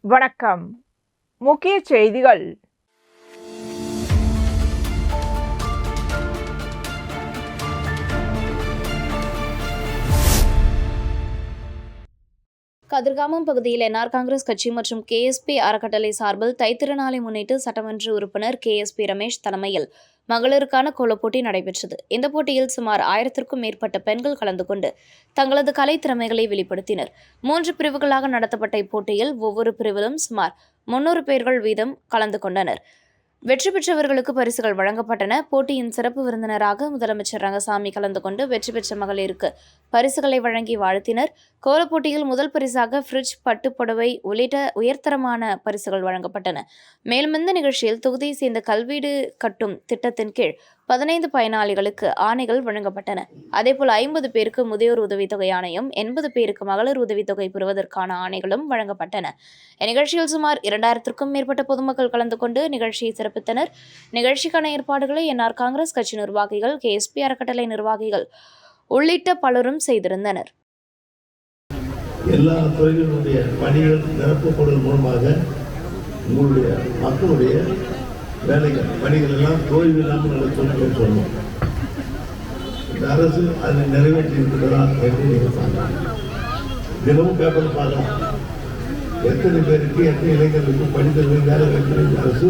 வணக்கம். முக்கிய செய்திகள். கதிர்காமம் பகுதியில் என்ஆர் காங்கிரஸ் கட்சி மற்றும் கேஎஸ்பி அறக்கட்டளை சார்பில் தைத்திருநாளை முன்னிட்டு சட்டமன்ற உறுப்பினர் கேஎஸ்பி ரமேஷ் தலைமையில் மகளிருக்கான கோலப்போட்டி நடைபெற்றது. இந்த போட்டியில் சுமார் 1000க்கும் மேற்பட்ட பெண்கள் கலந்து கொண்டு தங்களது கலை திறமைகளை வெளிப்படுத்தினர். 3 பிரிவுகளாக நடத்தப்பட்ட இப்போட்டியில் ஒவ்வொரு பிரிவிலும் சுமார் 300 பேர்கள் வீதம் கலந்து கொண்டனர். வெற்றி பெற்றவர்களுக்கு பரிசுகள் வழங்கப்பட்டன. போட்டியின் சிறப்பு விருந்தினராக முதலமைச்சர் ரங்கசாமி கலந்து கொண்டு வெற்றி பெற்ற மகளிருக்கு பரிசுகளை வழங்கி வாழ்த்தினர். கோலப்போட்டியில் முதல் பரிசாக ஃப்ரிட்ஜ், பட்டு புடவை உள்ளிட்ட உயர்தரமான பரிசுகள் வழங்கப்பட்டன. மேலும் இந்த நிகழ்ச்சியில் தொகுதியை சேர்ந்த கல்வீடு கட்டும் திட்டத்தின் கீழ் 15 பயனாளிகளுக்கு ஆணைகள் வழங்கப்பட்டன. அதேபோல் 50 பேருக்கு முதியோர் உதவித்தொகை ஆணையம், 80 பேருக்கு மகளிர் உதவித்தொகை பெறுவதற்கான ஆணைகளும் வழங்கப்பட்டன. இந்நிகழ்ச்சியில் சுமார் 2000க்கும் மேற்பட்ட பொதுமக்கள் கலந்து கொண்டு நிகழ்ச்சியை சிறப்பித்தனர். நிகழ்ச்சிக்கான ஏற்பாடுகளை என்ஆர் காங்கிரஸ் கட்சி நிர்வாகிகள், கேஎஸ்பி அறக்கட்டளை நிர்வாகிகள் உள்ளிட்ட பலரும் செய்திருந்தனர். எல்லா துறைகளுடைய பணிகள் நிரப்பப்படுவதன் மூலமாக உங்களுடைய மக்களுடைய வேலைகள் பணிகள் எல்லாம் தோல்வி இல்லாமல் நடக்கும் சொல்லணும். இந்த அரசு அதை நிறைவேற்றி இருக்கிறதா என்று நீங்கள் பார்க்கலாம். தினமும் பேப்பர் பார்க்கலாம். எத்தனை பேருக்கு, எத்தனை இளைஞர்களுக்கு படித்தவர்கள் வேலை வைக்கிற அரசு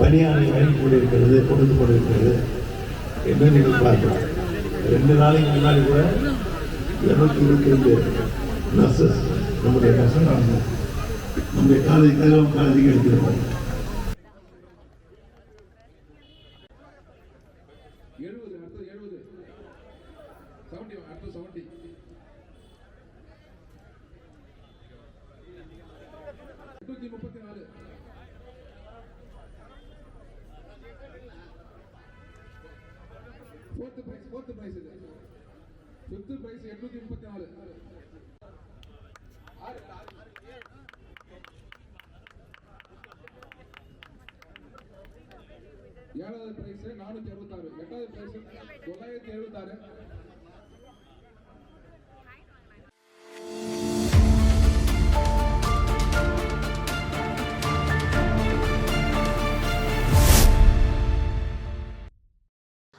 பணியாளை வழங்கி கொண்டிருக்கிறது, கொடுத்து கொண்டிருக்கிறது என்று நீங்கள் பார்க்கலாம். 2 நாளைக்கு முன்னாடி கூட 222 நர்சஸ் நம்முடைய நம்முடைய காலேஜுக்கு எடுத்திருக்கோம். 7வது பிரைஸ் 466, 8வது பிரைஸ் 976.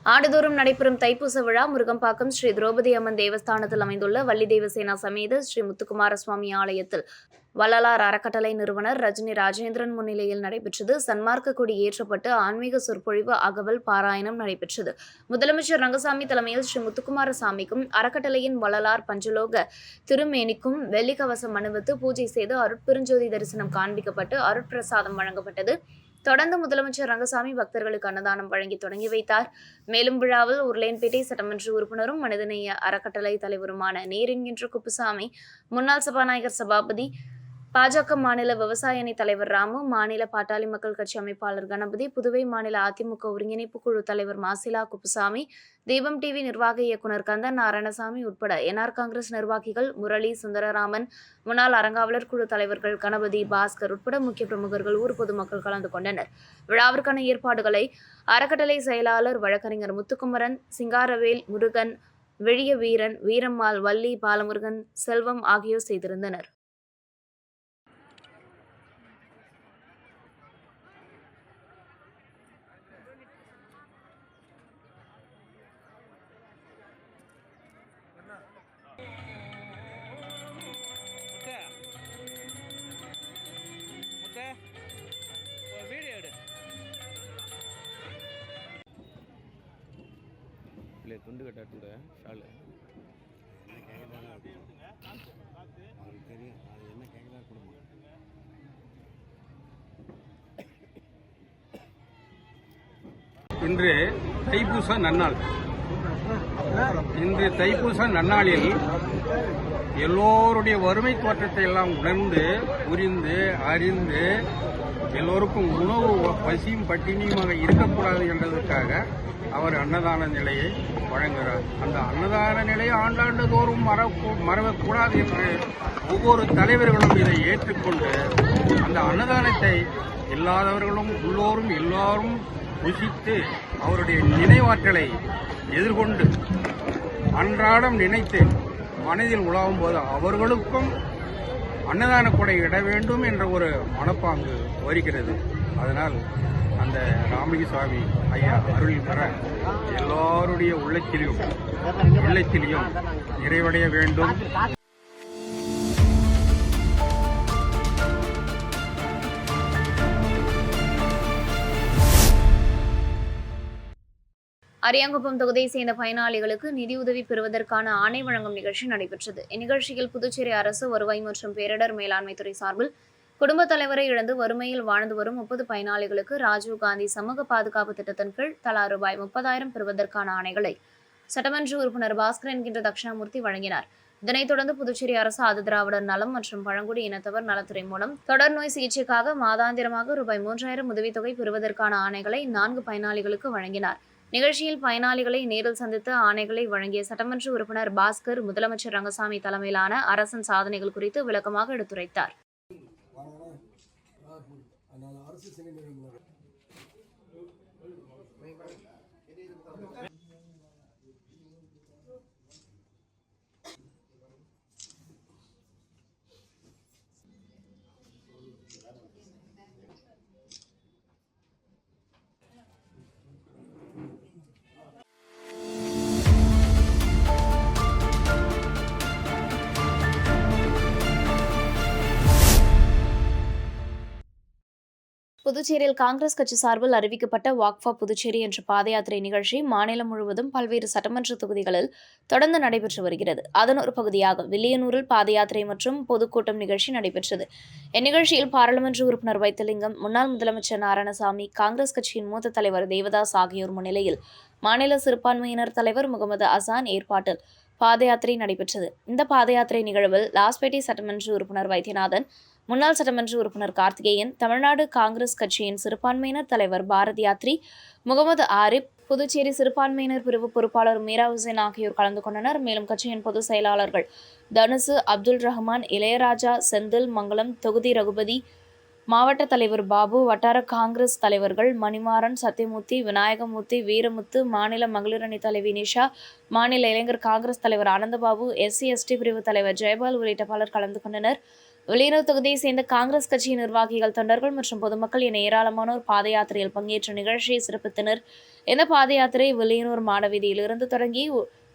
ஆண்டுதோறும் நடைபெறும் தைப்பூச விழா முருகம்பாக்கம் ஸ்ரீ திரௌபதி அம்மன் தேவஸ்தானத்தில் அமைந்துள்ள வள்ளி தேவசேனா சமேத ஸ்ரீ முத்துக்குமார சுவாமி ஆலயத்தில் வள்ளலார் அறக்கட்டளை நிறுவனர் ரஜினி ராஜேந்திரன் முன்னிலையில் நடைபெற்றது. சன்மார்க்க கொடி ஏற்றப்பட்டு ஆன்மீக சொற்பொழிவு, அகவல் பாராயணம் நடைபெற்றது. முதலமைச்சர் ரங்கசாமி தலைமையில் ஸ்ரீ முத்துக்குமார சாமிக்கும் அறக்கட்டளையின் வள்ளலார் பஞ்சலோக திருமேனிக்கும் வெள்ளி கவசம் அணிவித்து பூஜை செய்து அருட்பெருஞ்சோதி தரிசனம் காண்பிக்கப்பட்டு அருட்பிரசாதம் வழங்கப்பட்டது. தொடர்ந்து முதலமைச்சர் ரங்கசாமி பக்தர்களுக்கு அன்னதானம் வழங்கி தொடங்கி வைத்தார். மேலும் விழாவில் உருளையன்பேட்டை சட்டமன்ற உறுப்பினரும் மனிதநேய அறக்கட்டளை தலைவருமான நேரென்கின்ற குப்புசாமி, முன்னாள் சபாநாயகர் சபாபதி, பாஜக மாநில விவசாய அணி தலைவர் ராமு, மாநில பாட்டாளி மக்கள் கட்சி அமைப்பாளர் கணபதி, புதுவை மாநில அதிமுக ஒருங்கிணைப்பு குழு தலைவர் மாசிலா குப்புசாமி, தீபம் டிவி நிர்வாக இயக்குநர் கந்தன் நாராயணசாமி உட்பட என்ஆர் காங்கிரஸ் நிர்வாகிகள் முரளி, சுந்தரராமன், முன்னாள் அறங்காவலர் குழு தலைவர்கள் கணபதி, பாஸ்கர் உட்பட முக்கிய பிரமுகர்கள், ஊர் பொதுமக்கள் கலந்து கொண்டனர். விழாவிற்கான ஏற்பாடுகளை அறக்கட்டளை செயலாளர் வழக்கறிஞர் முத்துக்குமரன், சிங்காரவேல், முருகன், வெளிய வீரன், வீரம்மாள், வள்ளி, பாலமுருகன், செல்வம் ஆகியோர் செய்திருந்தனர். துண்டு கட்டாட்டுங்க ஷாலு அவருக்கு தெரியும் அது என்ன கேட்குதா கொடுமா. இன்று தைப்பூச நன்னாள். இன்று தைப்பூச நன்னாளில் எல்லோருடைய வறுமை தோற்றத்தை எல்லாம் உணர்ந்து, புரிந்து, அறிந்து எல்லோருக்கும் உணவு பசியும் பட்டினியுமாக இருக்கக்கூடாது என்பதற்காக அவர் அன்னதான நிலையை வழங்குகிறார். அந்த அன்னதான நிலையை ஆண்டாண்டு தோறும் மறக்கக்கூடாது என்று ஒவ்வொரு தலைவர்களும் இதை ஏற்றுக்கொண்டு அந்த அன்னதானத்தை இல்லாதவர்களும் உள்ளோரும் எல்லாரும் ருசித்து அவருடைய நினைவாற்றலை எதிர்கொண்டு அன்றாடம் நினைத்து மனதில் உலாவும் போது அவர்களுக்கும் அன்னதான கொடை இட வேண்டும் என்ற ஒரு மனப்பாங்கு வருகிறது. அதனால் அந்த ராமலிங்க சுவாமி ஐயா அருள் பெற எல்லாருடைய உள்ளத்திலும் நிறைவடைய வேண்டும். அரியாங்குப்பம் தொகுதியை சேர்ந்த பயனாளிகளுக்கு நிதியுதவி பெறுவதற்கான ஆணை வழங்கும் நிகழ்ச்சி நடைபெற்றது. இந்நிகழ்ச்சியில் புதுச்சேரி அரசு வருவாய் மற்றும் பேரிடர் மேலாண்மை துறை சார்பில் குடும்பத் தலைவரை இழந்து வறுமையில் வாழ்ந்து வரும் 30 பயனாளிகளுக்கு ராஜீவ்காந்தி சமூக பாதுகாப்பு திட்டத்தின் கீழ் தலா ரூபாய் 30,000 பெறுவதற்கான ஆணைகளை சட்டமன்ற உறுப்பினர் பாஸ்கர் என்கின்ற தட்சிணாமூர்த்தி வழங்கினார். இதனைத் தொடர்ந்து புதுச்சேரி அரசு ஆதிதிராவிடர் நலம் மற்றும் பழங்குடி இனத்தவர் நலத்துறை மூலம் தொடர் நோய் சிகிச்சைக்காக மாதாந்திரமாக ரூபாய் 3,000 உதவித்தொகை பெறுவதற்கான ஆணைகளை 4 பயனாளிகளுக்கு வழங்கினார். நிகழ்ச்சியில் பயனாளிகளை நேரில் சந்தித்து ஆணைகளை வழங்கிய சட்டமன்ற உறுப்பினர் பாஸ்கர் முதலமைச்சர் ரங்கசாமி தலைமையிலான அரசின் சாதனைகள் குறித்து விளக்கமாக எடுத்துரைத்தார். புதுச்சேரியில் காங்கிரஸ் கட்சி சார்பில் அறிவிக்கப்பட்ட வாக் ஃபார் புதுச்சேரி என்ற பாத யாத்திரை நிகழ்ச்சி மாநிலம் முழுவதும் பல்வேறு சட்டமன்ற தொகுதிகளில் தொடர்ந்து நடைபெற்று வருகிறது. அதன் ஒரு பகுதியாக வில்லியனூரில் பாத யாத்திரை மற்றும் பொதுக்கூட்டம் நிகழ்ச்சி நடைபெற்றது. இந்நிகழ்ச்சியில் பாராளுமன்ற உறுப்பினர் வைத்திலிங்கம், முன்னாள் முதலமைச்சர் நாராயணசாமி, காங்கிரஸ் கட்சியின் மூத்த தலைவர் தேவதாஸ் ஆகியோர் முன்னிலையில் மாநில சிறுபான்மையினர் தலைவர் முகமது அசான் ஏற்பாட்டில் பாத யாத்திரை நடைபெற்றது. இந்த பாத யாத்திரை நிகழ்வில் லாஸ்பேட்டை சட்டமன்ற உறுப்பினர் வைத்தியநாதன், முன்னாள் சட்டமன்ற உறுப்பினர் கார்த்திகேயன், தமிழ்நாடு காங்கிரஸ் கட்சியின் சிறுபான்மையினர் தலைவர் பாரதி யாத்ரி, முகமது ஆரிப், புதுச்சேரி சிறுபான்மையினர் பிரிவு பொறுப்பாளர் மீரா ஹுசேன் ஆகியோர் கலந்து கொண்டனர். மேலும் கட்சியின் பொதுச் செயலாளர்கள் தனுசு, அப்துல் ரஹ்மான், இளையராஜா, செந்தில் மங்கலம், தொகுதி ரகுபதி, மாவட்ட தலைவர் பாபு, வட்டார காங்கிரஸ் தலைவர்கள் மணிமாறன், சத்தியமூர்த்தி, விநாயகமூர்த்தி, வீரமுத்து, மாநில மகளிரணி தலைவி நிஷா, மாநில இளைஞர் காங்கிரஸ் தலைவர் ஆனந்தபாபு, SC/ST பிரிவு தலைவர் ஜெயபால் உள்ளிட்ட பலர் கலந்து கொண்டனர். வில்லியனூர் தொகுதியை சேர்ந்த காங்கிரஸ் கட்சியின் நிர்வாகிகள், தொண்டர்கள் மற்றும் பொதுமக்கள் என ஏராளமானோர் பாத யாத்திரையில் பங்கேற்ற நிகழ்ச்சியை சிறப்பித்தனர். இந்த பாத யாத்திரை வில்லியனூர் மாடவீதியிலிருந்து தொடங்கி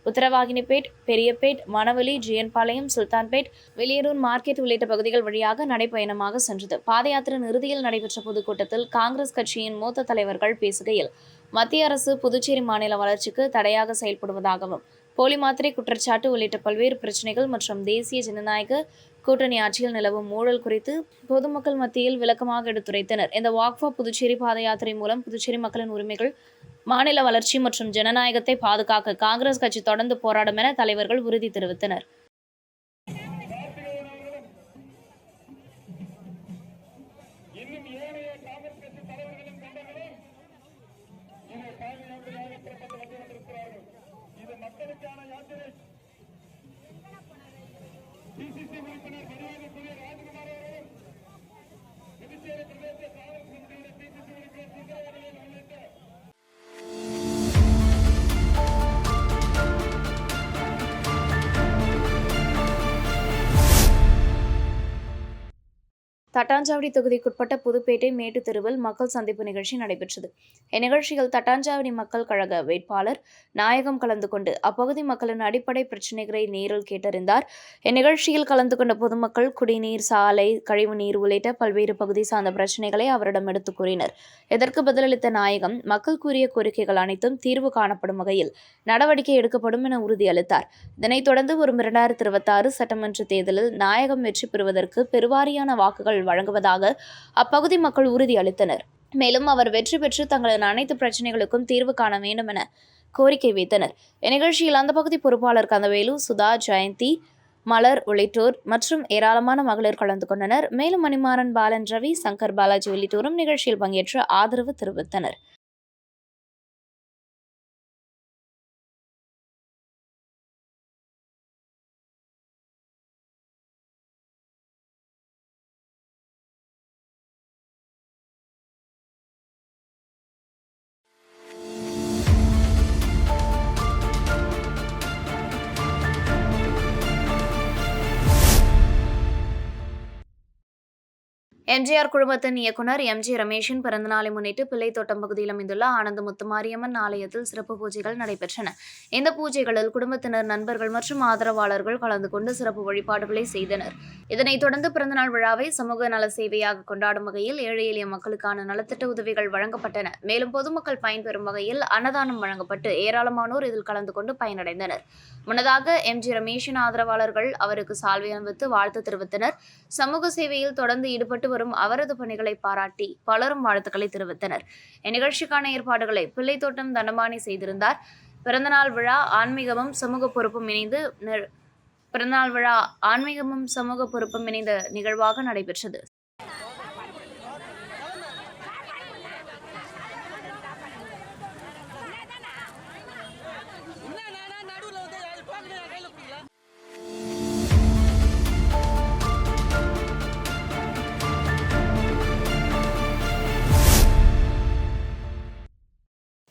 உத்தரவாகினிப்பேட், பெரியப்பேட், மணவெளி, ஜியன்பாளையம், சுல்தான்பேட், வில்லியனூர் மார்க்கெட் உள்ளிட்ட பகுதிகள் வழியாக நடைபயணமாக சென்றது. பாத யாத்திரை இறுதியில் நடைபெற்ற பொதுக்கூட்டத்தில் காங்கிரஸ் கட்சியின் மூத்த தலைவர்கள் பேசுகையில், மத்திய அரசு புதுச்சேரி மாநில வளர்ச்சிக்கு தடையாக செயல்படுவதாகவும், போலி மாத்திரை குற்றச்சாட்டு உள்ளிட்ட பல்வேறு பிரச்சினைகள் மற்றும் தேசிய ஜனநாயக கூட்டணி ஆட்சியில் நிலவும் ஊழல் குறித்து பொதுமக்கள் மத்தியில் விளக்கமாக எடுத்துரைத்தனர். இந்த வாக் ஃபார் புதுச்சேரி பாத யாத்திரை மூலம் புதுச்சேரி மக்களின் உரிமைகள், மாநில வளர்ச்சி மற்றும் ஜனநாயகத்தை பாதுகாக்க காங்கிரஸ் கட்சி தொடர்ந்து போராடும் என தலைவர்கள் உறுதி தெரிவித்தனர். தட்டாஞ்சாவடி தொகுதிக்குட்பட்ட புதுப்பேட்டை மேட்டு தெருவில் மக்கள் சந்திப்பு நிகழ்ச்சி நடைபெற்றது. இந்நிகழ்ச்சியில் தட்டாஞ்சாவடி மக்கள் கழக வேட்பாளர் நாயகம் கலந்து கொண்டு அப்பகுதி மக்களின் அடிப்படை பிரச்சினைகளை நேரில் கேட்டறிந்தார். இந்நிகழ்ச்சியில் கலந்து கொண்ட பொதுமக்கள் குடிநீர், சாலை, கழிவுநீர் உள்ளிட்ட பல்வேறு பகுதி சார்ந்த பிரச்சினைகளை அவரிடம் எடுத்துக் கூறினர். இதற்கு பதிலளித்த நாயகம், மக்கள் கூறிய கோரிக்கைகள் அனைத்தும் தீர்வு காணப்படும் வகையில் நடவடிக்கை எடுக்கப்படும் என உறுதியளித்தார். இதனைத் தொடர்ந்து வரும் 2026 சட்டமன்ற தேர்தலில் நாயகம் வெற்றி பெறுவதற்கு பெருவாரியான வாக்குகள் வழங்குவதாக அப்பகுதி மக்கள் உறுதியளித்தனர். மேலும் அவர் வெற்றி பெற்று தங்களின் அனைத்து பிரச்சனைகளுக்கும் தீர்வு காண வேண்டும் என கோரிக்கை வைத்தனர். இந்நிகழ்ச்சியில் அந்த பகுதி பொறுப்பாளர் கந்தவேலு, சுதா, ஜெயந்தி, மலர் உள்ளிட்டோர் மற்றும் ஏராளமான மகளிர் கலந்து கொண்டனர். மேலும் மணிமாறன், பாலன், ரவி, சங்கர், பாலாஜி உள்ளிட்டோரும் நிகழ்ச்சியில் பங்கேற்று ஆதரவு தெரிவித்தனர். எம்ஜிஆர் குழுமத்தின் இயக்குனர் எம்.ஜி. ரமேஷின் பிறந்தநாளை முன்னிட்டு பிள்ளைத்தோட்டம் பகுதியில் அமைந்துள்ள ஆனந்த முத்துமாரியம்மன் ஆலயத்தில் சிறப்பு பூஜைகள் நடைபெற்றன. இந்த பூஜைகளில் குடும்பத்தினர், நண்பர்கள் மற்றும் ஆதரவாளர்கள் கலந்து கொண்டு சிறப்பு வழிபாடுகளை செய்தனர். இதனைத் தொடர்ந்து பிறந்தநாள் விழாவை சமூக நல சேவையாக கொண்டாடும் வகையில் ஏழை எளிய மக்களுக்கான நலத்திட்ட உதவிகள் வழங்கப்பட்டன. மேலும் பொதுமக்கள் பயன்பெறும் வகையில் அன்னதானம் வழங்கப்பட்டு ஏராளமானோர் இதில் கலந்து கொண்டு பயனடைந்தனர். முன்னதாக எம்.ஜி. ரமேஷின் ஆதரவாளர்கள் அவருக்கு சால்வை அணிவித்து வாழ்த்து தெரிவித்தனர். சமூக சேவையில் தொடர்ந்து ஈடுபட்டு வரும் அவரது பணிகளை பாராட்டி பலரும் வாழ்த்துக்களை தெரிவித்தனர். இந்நிகழ்ச்சிக்கான ஏற்பாடுகளை பிள்ளைத்தோட்டம் தண்டபாணி செய்திருந்தார். பிறந்தநாள் விழா ஆன்மீகமும் சமூக பொறுப்பும் இணைந்த நிகழ்வாக நடைபெற்றது.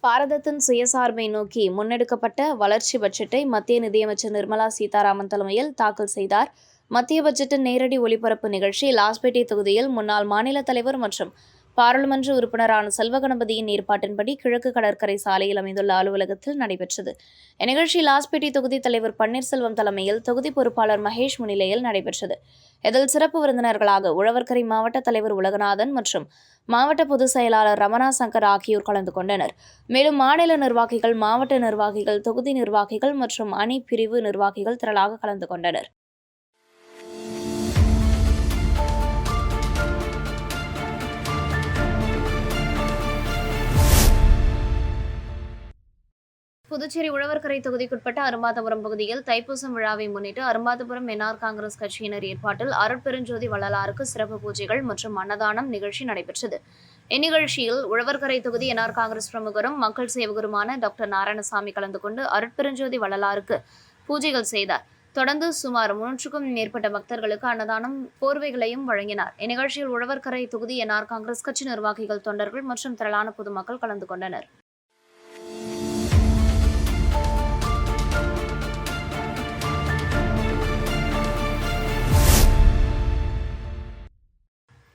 பாரதத்தின் சுயசார்பை நோக்கி முன்னெடுக்கப்பட்ட வளர்ச்சி பட்ஜெட்டை மத்திய நிதியமைச்சர் நிர்மலா சீதாராமன் தலைமையில் தாக்கல் செய்தார். மத்திய பட்ஜெட்டின் நேரடி ஒளிபரப்பு நிகழ்ச்சி லாஸ்பேட்டை தொகுதியில் முன்னாள் மாநில தலைவர் மற்றும் பாராளுமன்ற உறுப்பினரான செல்வகணபதியின் ஏற்பாட்டின்படி கிழக்கு கடற்கரை சாலையில் அமைந்துள்ள அலுவலகத்தில் நடைபெற்றது. இந்நிகழ்ச்சி லாஸ்பேட்டை தொகுதி தலைவர் பன்னீர்செல்வம் தலைமையில் தொகுதி பொறுப்பாளர் மகேஷ் முன்னிலையில் நடைபெற்றது. இதில் சிறப்பு விருந்தினர்களாக உழவர்கரை மாவட்ட தலைவர் உலகநாதன் மற்றும் மாவட்ட பொதுச் செயலாளர் ரமணா சங்கர் ஆகியோர் கலந்து கொண்டனர். மேலும் மாநில நிர்வாகிகள், மாவட்ட நிர்வாகிகள், தொகுதி நிர்வாகிகள் மற்றும் அணி பிரிவு நிர்வாகிகள் திரளாக கலந்து கொண்டனர். புதுச்சேரி உழவர்கரை தொகுதிக்குட்பட்ட அரும்பாதபுரம் பகுதியில் தைப்பூசம் விழாவை முன்னிட்டு அரும்பாதபுரம் என்ஆர் காங்கிரஸ் கட்சியினர் ஏற்பாட்டில் அருட்பெருஞ்சோதி வள்ளலாருக்கு சிறப்பு பூஜைகள் மற்றும் அன்னதானம் நிகழ்ச்சி நடைபெற்றது. இந்நிகழ்ச்சியில் உழவர்கரை தொகுதி என்ஆர் காங்கிரஸ் பிரமுகரும் மக்கள் சேவகருமான டாக்டர் நாராயணசாமி கலந்து கொண்டு அருட்பெருஞ்சோதி வள்ளலாருக்கு பூஜைகள் செய்தார். தொடர்ந்து சுமார் 300க்கும் மேற்பட்ட பக்தர்களுக்கு அன்னதானம், போர்வைகளையும் வழங்கினார். இந்நிகழ்ச்சியில் உழவர்கரை தொகுதி என்ஆர் காங்கிரஸ் கட்சி நிர்வாகிகள், தொண்டர்கள் மற்றும் திரளான பொதுமக்கள் கலந்து கொண்டனர்.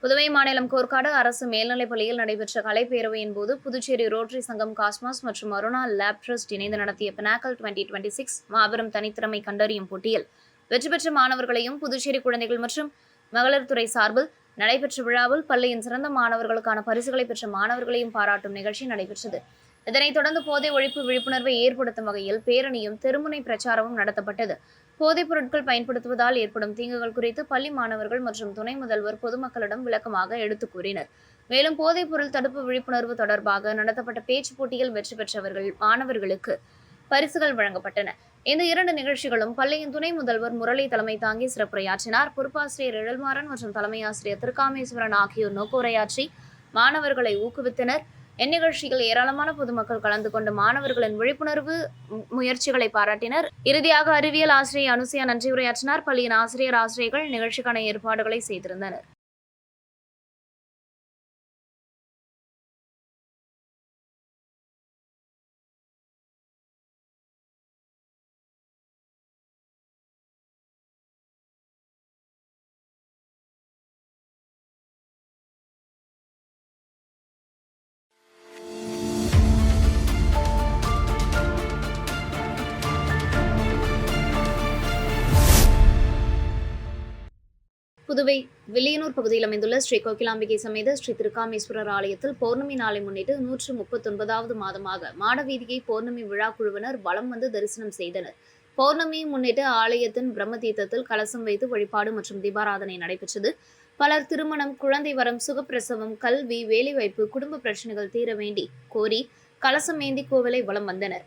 புதுவை மாநிலம் கோர்க்காடு அரசு மேல்நிலைப்பள்ளியில் நடைபெற்ற கலைப்பேரவையின் போது புதுச்சேரி ரோட்டரி சங்கம், காஸ்மாஸ் மற்றும் அருணா லேப் ட்ரஸ்ட் இணைந்து நடத்திய பினாக்கல் 2026 மாபெரும் தனித்திறமை கண்டறியும் போட்டியில் வெற்றி பெற்ற மாணவர்களையும் புதுச்சேரி குழந்தைகள் மற்றும் மகளிர் துறை சார்பில் நடைபெற்ற விழாவில் பள்ளியின் சிறந்த மாணவர்களுக்கான பரிசுகளை பெற்ற மாணவர்களையும் பாராட்டும் நிகழ்ச்சி நடைபெற்றது. இதனைத் தொடர்ந்து போதை ஒழிப்பு விழிப்புணர்வை ஏற்படுத்தும் வகையில் பேரணியும் தெருமுனை பிரச்சாரமும் நடத்தப்பட்டது. போதைப் பொருட்கள் பயன்படுத்துவதால் ஏற்படும் தீங்குகள் குறித்து பள்ளி மாணவர்கள் மற்றும் துணை முதல்வர் பொதுமக்களிடம் விளக்கமாக எடுத்துக் கூறினர். மேலும் போதைப் பொருள் தடுப்பு விழிப்புணர்வு தொடர்பாக நடத்தப்பட்ட பேச்சு போட்டியில் வெற்றி பெற்றவர்கள் மாணவர்களுக்கு பரிசுகள் வழங்கப்பட்டன. இந்த 2 நிகழ்ச்சிகளும் பள்ளியின் துணை முதல்வர் முரளி தலைமை தாங்கி சிறப்புரையாற்றினார். பொறுப்பாசிரியர் எழில்மாறன் மற்றும் தலைமை ஆசிரியர் திருக்காமேஸ்வரன் ஆகியோர் நோக்குரையாற்றி மாணவர்களை ஊக்குவித்தனர். இந்நிகழ்ச்சியில் ஏராளமான பொதுமக்கள் கலந்து கொண்டு மாணவர்களின் விழிப்புணர்வு முயற்சிகளை பாராட்டினர். இறுதியாக அறிவியல் ஆசிரியர் அனுசியா நன்றி உரையாற்றினார். பள்ளியின் ஆசிரியர்கள் நிகழ்ச்சிக்கான ஏற்பாடுகளை செய்திருந்தனர். புதுவை வில்லியனூர் பகுதியில் அமைந்துள்ள ஸ்ரீ கோகிலாம்பிகை சமேத ஸ்ரீ திருக்காமேஸ்வரர் ஆலயத்தில் பௌர்ணமி நாளை முன்னிட்டு 139வது மாதமாக மாடவீதியை பௌர்ணமி விழா குழுவினர் வலம் வந்து தரிசனம் செய்தனர். பௌர்ணமியை முன்னிட்டு ஆலயத்தின் பிரம்ம தீர்த்தத்தில் கலசம் வைத்து வழிபாடு மற்றும் தீபாராதனை நடைபெற்றது. பலர் திருமணம், குழந்தை வரம், சுகப்பிரசவம், கல்வி, வேலைவாய்ப்பு, குடும்ப பிரச்சனைகள் தீர வேண்டி கோரி கலசம் ஏந்தி கோவிலை வலம் வந்தனர்.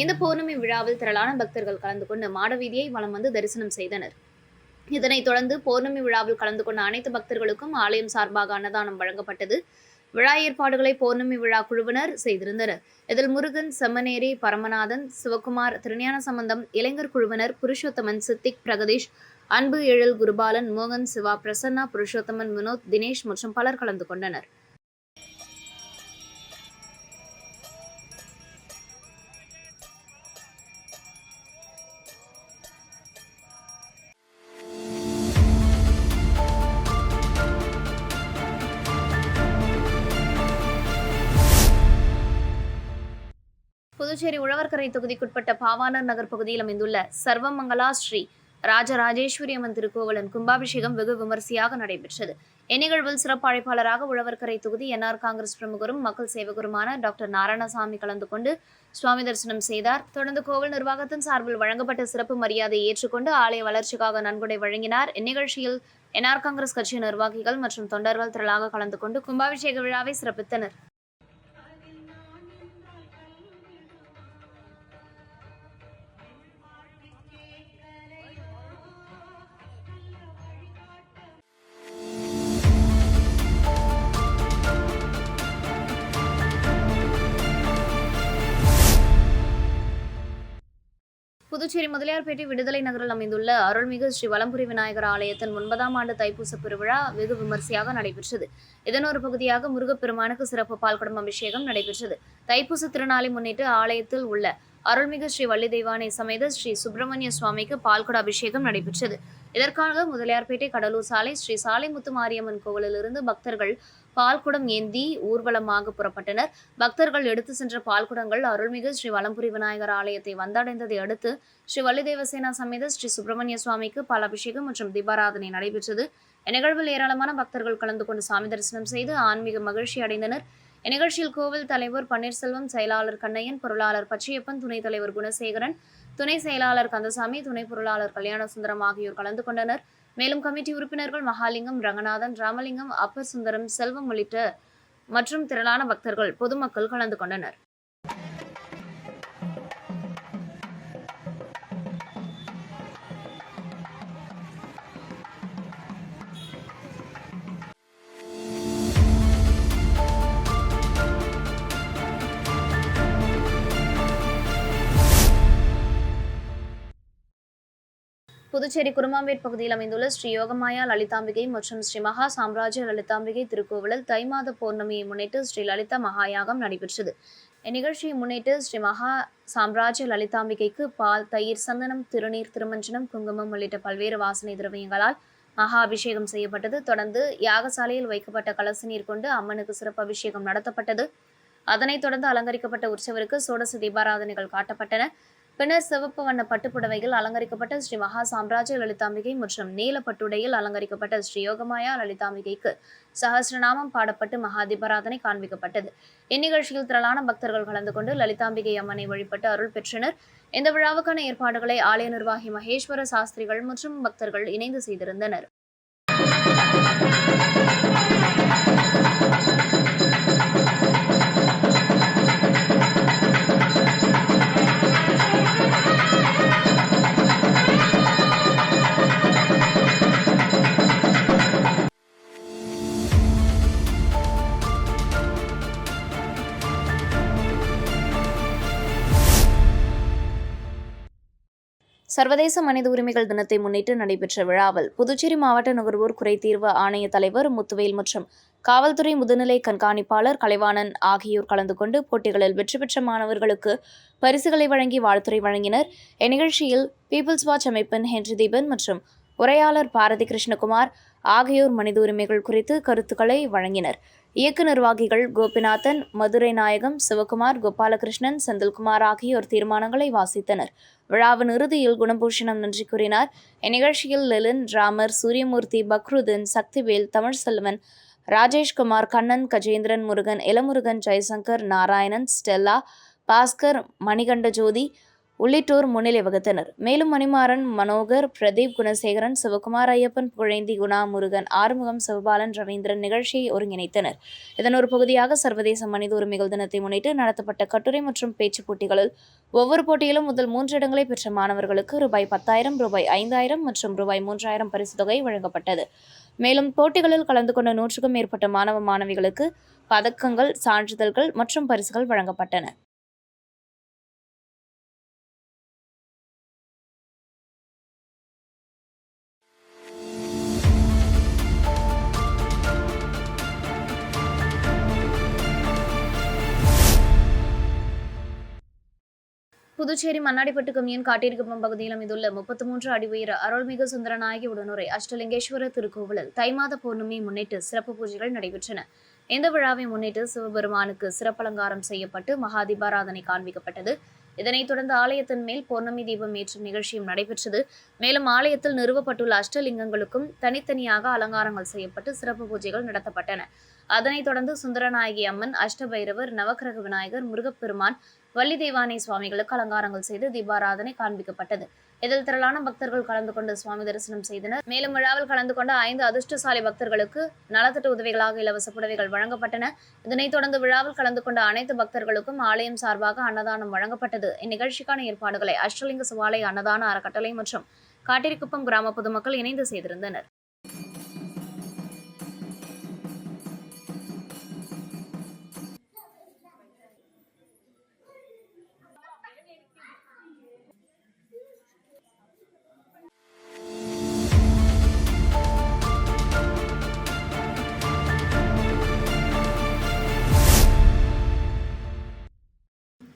இந்த பௌர்ணமி விழாவில் திரளான பக்தர்கள் கலந்து கொண்டு மாடவீதியை வலம் வந்து தரிசனம் செய்தனர். இதனைத் தொடர்ந்து பௌர்ணமி விழாவில் கலந்து கொண்ட அனைத்து பக்தர்களுக்கும் ஆலயம் சார்பாக அன்னதானம் வழங்கப்பட்டது. விழா ஏற்பாடுகளை பௌர்ணமி விழா குழுவினர் செய்திருந்தனர். இதில் முருகன், செம்மனேரி, பரமநாதன், சிவகுமார், திருஞான சம்பந்தம், இளைஞர் குழுவினர், புருஷோத்தமன், சித்திக், பிரகதீஷ், அன்பு, எழில், குருபாலன், மோகன், சிவா, பிரசன்னா, புருஷோத்தமன், வினோத், தினேஷ் மற்றும் பலர் கலந்து கொண்டனர். புதுச்சேரி உழவர்கரை தொகுதிக்குட்பட்ட பாவாணர் நகர் பகுதியில் அமைந்துள்ள சர்வமங்கலா ஸ்ரீ ராஜராஜேஸ்வரி அம்மன் திருக்கோவிலின் கும்பாபிஷேகம் வெகு விமரிசையாக நடைபெற்றது. இந்நிகழ்வில் சிறப்பு அழைப்பாளராக உழவர்கரை தொகுதி NR காங்கிரஸ் பிரமுகரும் மக்கள் சேவகருமான டாக்டர் நாராயணசாமி கலந்து கொண்டு சுவாமி தரிசனம் செய்தார். தொடர்ந்து கோவில் நிர்வாகத்தின் சார்பில் வழங்கப்பட்ட சிறப்பு மரியாதையை ஏற்றுக்கொண்டு ஆலய வளர்ச்சிக்காக நன்கொடை வழங்கினார். இந்நிகழ்ச்சியில் NR காங்கிரஸ் கட்சி நிர்வாகிகள் மற்றும் தொண்டர்கள் திரளாக கலந்து கொண்டு கும்பாபிஷேக விழாவை சிறப்பித்தனர். புதுச்சேரி முதலியார்பேட்டை விடுதலை நகரில் அமைந்துள்ள அருள்மிகு ஸ்ரீ வலம்புரி விநாயகர் ஆலயத்தின் 9ஆம் ஆண்டு தைப்பூச பெருவிழா வெகு விமரிசையாக நடைபெற்றது. இதன் ஒரு பகுதியாக முருகப்பெருமானுக்கு சிறப்பு பால்குடம் அபிஷேகம் நடைபெற்றது. தைப்பூச திருநாளை முன்னிட்டு ஆலயத்தில் உள்ள அருள்மிகு ஸ்ரீ வள்ளி தெய்வானை சமேத ஸ்ரீ சுப்பிரமணிய சுவாமிக்கு பால்குட அபிஷேகம் நடைபெற்றது. இதற்காக முதலியார்பேட்டை கடலூர் சாலை ஸ்ரீ சாலை முத்து மாரியம்மன் கோவிலிலிருந்து பக்தர்கள் பால்குடம் ஏந்தி ஊர்வலமாக புறப்பட்டனர். பக்தர்கள் எடுத்து சென்ற பால்குடங்கள் அருள்மிகு ஸ்ரீ வலம்புரி விநாயகர் ஆலயத்தை வந்தடைந்ததை அடுத்து ஸ்ரீ வள்ளி தேவசேனா சமேத ஸ்ரீ சுப்பிரமணிய சுவாமிக்கு பால் அபிஷேகம் மற்றும் தீபாராதனை நடைபெற்றது. இந்நிகழ்வில் ஏராளமான பக்தர்கள் கலந்து கொண்டு சாமி தரிசனம் செய்து ஆன்மீக மகிழ்ச்சி அடைந்தனர். இந்நிகழ்ச்சியில் கோவில் தலைவர் பன்னீர்செல்வம், செயலாளர் கண்ணையன், பொருளாளர் பச்சையப்பன், துணைத் தலைவர் குணசேகரன், துணை செயலாளர் கந்தசாமி, துணை பொருளாளர் கல்யாணசுந்தரம் ஆகியோர் கலந்து கொண்டனர். மேலும் கமிட்டி உறுப்பினர்கள் மகாலிங்கம், ரங்கநாதன், ராமலிங்கம், அப்பர் சுந்தரம், செல்வம் உள்ளிட்ட மற்றும் திரளான பக்தர்கள் பொதுமக்கள் கலந்து கொண்டனர். புதுச்சேரி குருமாம்பேட் பகுதியில் அமைந்துள்ள ஸ்ரீ யோகமாயா லலிதாம்பிகை மற்றும் ஸ்ரீ மகா சாம்ராஜ்ய லலிதாம்பிகை திருக்கோவிலில் தை மாத பௌர்ணமியை முன்னிட்டு ஸ்ரீ லலிதா மகாயாகம் நடைபெற்றது. இந்நிகழ்ச்சியை முன்னிட்டு ஸ்ரீ மகா சாம்ராஜ்ய லலிதாம்பிகைக்கு பால், தயிர், சந்தனம், திருநீர், திருமஞ்சனம், குங்குமம் உள்ளிட்ட பல்வேறு வாசனை திரவியங்களால் மகா அபிஷேகம் செய்யப்பட்டது. தொடர்ந்து யாகசாலையில் வைக்கப்பட்ட கலச நீர் கொண்டு அம்மனுக்கு சிறப்பு அபிஷேகம் நடத்தப்பட்டது. அதனைத் தொடர்ந்து அலங்கரிக்கப்பட்ட உற்சவருக்கு சோடச தீபாராதனைகள் காட்டப்பட்டன. பின்னர் சிவப்பு வண்ண பட்டுப்புடவையில் அலங்கரிக்கப்பட்ட ஸ்ரீ மகா சாம்ராஜ்ய லலிதாம்பிகை மற்றும் நீல பட்டுடையில் அலங்கரிக்கப்பட்ட ஸ்ரீ யோகமாயா லலிதாம்பிகைக்கு சஹஸ்ரநாமம் பாடப்பட்டு மகா தீபாராதனை காண்பிக்கப்பட்டது. இந்நிகழ்ச்சியில் திரளான பக்தர்கள் கலந்து கொண்டு லலிதாம்பிகை அம்மனை வழிபட்டு அருள் பெற்றனர். இந்த விழாவுக்கான ஏற்பாடுகளை ஆலய நிர்வாகி மகேஸ்வர சாஸ்திரிகள் மற்றும் பக்தர்கள் இணைந்து செய்திருந்தனர். சர்வதேச மனித உரிமைகள் தினத்தை முன்னிட்டு நடைபெற்ற விழாவில் புதுச்சேரி மாவட்ட நுகர்வோர் குறைதீர்வு ஆணைய தலைவர் முத்துவேல் மற்றும் காவல்துறை முதுநிலை கண்காணிப்பாளர் கலைவாணன் ஆகியோர் கலந்து கொண்டு போட்டிகளில் வெற்றி பெற்ற மாணவர்களுக்கு பரிசுகளை வழங்கி வாழ்த்துரை வழங்கினர். இந்நிகழ்ச்சியில் பீப்புள்ஸ் வாட்ச் அமைப்பின் ஹென்றி தீபன் மற்றும் உரையாளர் பாரதி கிருஷ்ணகுமார் ஆகியோர் மனித உரிமைகள் குறித்து கருத்துக்களை வழங்கினர். இயக்க நிர்வாகிகள் கோபிநாதன், மதுரை நாயகம், சிவகுமார், கோபாலகிருஷ்ணன், செந்தில்குமார் ஆகியோர் தீர்மானங்களை வாசித்தனர். விழாவின் இறுதியில் குணபூஷணம் நன்றி கூறினார். இந்நிகழ்ச்சியில் லெலின், ராமர், சூரியமூர்த்தி, பக்ருதீன், சக்திவேல், தமிழ்செல்வன், ராஜேஷ்குமார், கண்ணன், கஜேந்திரன், முருகன், இளமுருகன், ஜெயசங்கர், நாராயணன், ஸ்டெல்லா, பாஸ்கர், மணிகண்ட ஜோதி உள்ளிட்டோர் முன்னிலை வகித்தனர். மேலும் மணிமாறன், மனோகர், பிரதீப், குணசேகரன், சிவகுமார், ஐயப்பன், புகழேந்தி, குணா, முருகன், ஆறுமுகம், சிவபாலன், ரவீந்திரன் நிகழ்ச்சியை ஒருங்கிணைத்தனர். இதன் ஒரு பகுதியாக சர்வதேச மனித உரிமைகள் தினத்தை முன்னிட்டு நடத்தப்பட்ட கட்டுரை மற்றும் பேச்சு போட்டிகளில் ஒவ்வொரு போட்டியிலும் முதல் 3 இடங்களை பெற்ற மாணவர்களுக்கு ரூபாய் 10,000, ரூபாய் 5,000 மற்றும் ரூபாய் 3,000 பரிசு தொகை வழங்கப்பட்டது. மேலும் போட்டிகளில் கலந்து கொண்ட 100க்கும் மேற்பட்ட மாணவ மாணவிகளுக்கு பதக்கங்கள், சான்றிதழ்கள் மற்றும் பரிசுகள் வழங்கப்பட்டன. புதுச்சேரி மண்ணாடிப்பட்டு கம்யூன் காட்டேரிக்குப்பம் பகுதியில் அமைந்துள்ள 33 அடி உயர அருள்மிகு சுந்தரநாயகி உடனுரை அஷ்டலிங்கேஸ்வரர் திருக்கோவிலில் தை மாத பௌர்ணமியை முன்னிட்டு சிறப்பு பூஜைகள் நடைபெற்றன. இந்த விழாவை முன்னிட்டு சிவபெருமானுக்கு சிறப்பலங்காரம் செய்யப்பட்டு மகா தீபாராதனை காண்பிக்கப்பட்டது. இதனைத் தொடர்ந்து ஆலயத்தின் மேல் பௌர்ணமி தீபம் ஏற்றும் நிகழ்ச்சியும் நடைபெற்றது. மேலும் ஆலயத்தில் நிறுவப்பட்டுள்ள அஷ்டலிங்கங்களுக்கும் தனித்தனியாக அலங்காரங்கள் செய்யப்பட்டு சிறப்பு பூஜைகள் நடத்தப்பட்டன. அதனைத் தொடர்ந்து சுந்தரநாயகி அம்மன், அஷ்டபைரவர், நவக்கிரக விநாயகர், முருகப்பெருமான், வள்ளி தெய்வானை சுவாமிகளுக்கு அலங்காரங்கள் செய்து தீபாராதனை காண்பிக்கப்பட்டது. இதில் திரளான பக்தர்கள் கலந்து கொண்டு சுவாமி தரிசனம் செய்தனர். மேலும் விழாவில் கலந்து கொண்ட 5 அதிர்ஷ்டசாலி பக்தர்களுக்கு நலத்திட்ட உதவிகளாக இலவச புடவைகள் வழங்கப்பட்டன. இதனைத் தொடர்ந்து விழாவில் கலந்து கொண்ட அனைத்து பக்தர்களுக்கும் ஆலயம் சார்பாக அன்னதானம் வழங்கப்பட்டது. இந்நிகழ்ச்சிக்கான ஏற்பாடுகளை அஷ்டலிங்க சிவாலய அன்னதான அறக்கட்டளை மற்றும் காட்டிரிக்குப்பம் கிராம பொதுமக்கள் இணைந்து செய்திருந்தனர்.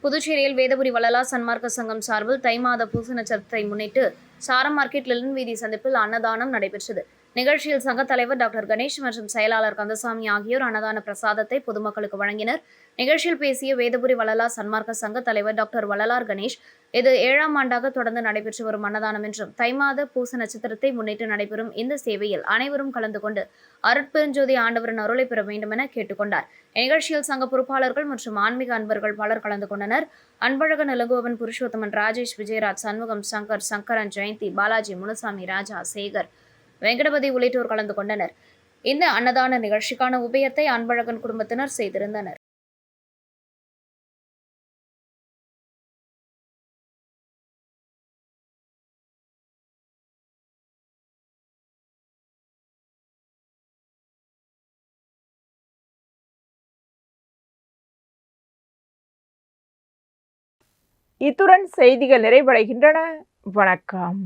புதுச்சேரியில் வேதபுரி வள்ளலார் சன்மார்க்க சங்கம் சார்பில் தை மாத பூச நட்சத்திரத்தை முன்னிட்டு சாரம் மார்க்கெட் லிலன் வீதி சந்திப்பில் அன்னதானம் நடைபெற்றது. நிகழ்ச்சியில் சங்க தலைவர் டாக்டர் கணேஷ் மற்றும் செயலாளர் கந்தசாமி ஆகியோர் அன்னதான பிரசாதத்தை பொதுமக்களுக்கு வழங்கினர். நிகழ்ச்சியில் பேசிய வேதபுரி வள்ளலார் சன்மார்க்க சங்க தலைவர் டாக்டர் வள்ளலார் கணேஷ், இது 7ஆம் ஆண்டாக தொடர்ந்து நடைபெற்று வரும் அன்னதானம் என்றும் தை மாத பூச நட்சத்திரத்தை முன்னிட்டு நடைபெறும் இந்த சேவையில் அனைவரும் கலந்து கொண்டு அருட்பெருஞ்சோதி ஆண்டவரின் அருளை பெற வேண்டும் என கேட்டுக்கொண்டார். இந்நிகழ்ச்சியில் சங்க பொறுப்பாளர்கள் மற்றும் ஆன்மீக அன்பர்கள் பலர் கலந்து கொண்டனர். அன்பழகன், இளங்கோவன், புருஷோத்தமன், ராஜேஷ், விஜயராஜ், சண்முகம், சங்கர், சங்கரன், ஜெயந்தி, பாலாஜி, முனுசாமி, ராஜா, சேகர், வெங்கடபதி உள்ளிட்டோர் கலந்து கொண்டனர். இந்த அன்னதான நிகழ்ச்சிக்கான உபயத்தை அன்பழகன் குடும்பத்தினர் செய்திருந்தனர். இத்துடன் செய்திகள் நிறைவடைகின்றன. வணக்கம்.